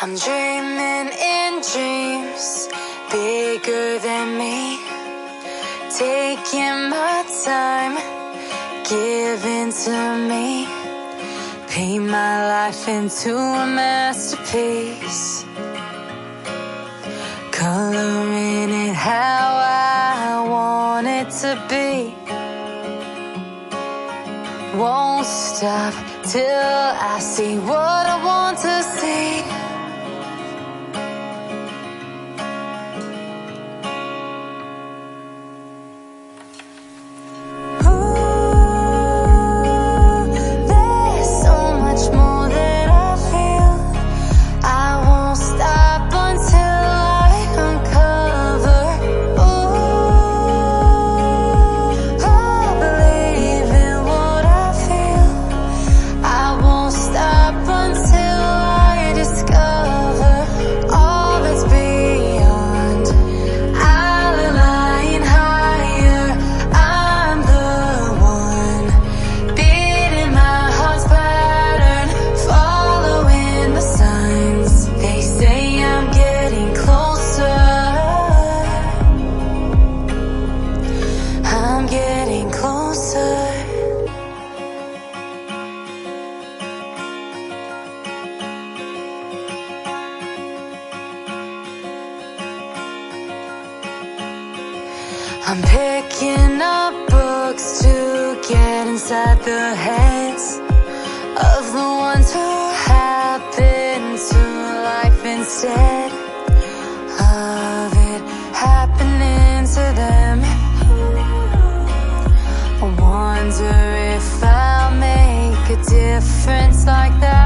I'm dreaming in dreams bigger than me, taking my time, giving to me, paint my life into a masterpiece, coloring it how I want it to be. Won't stop till I see what I want to see. I'm picking up books to get inside the heads of the ones who happen to life instead of it happening to them. I wonder if I'll make a difference like that.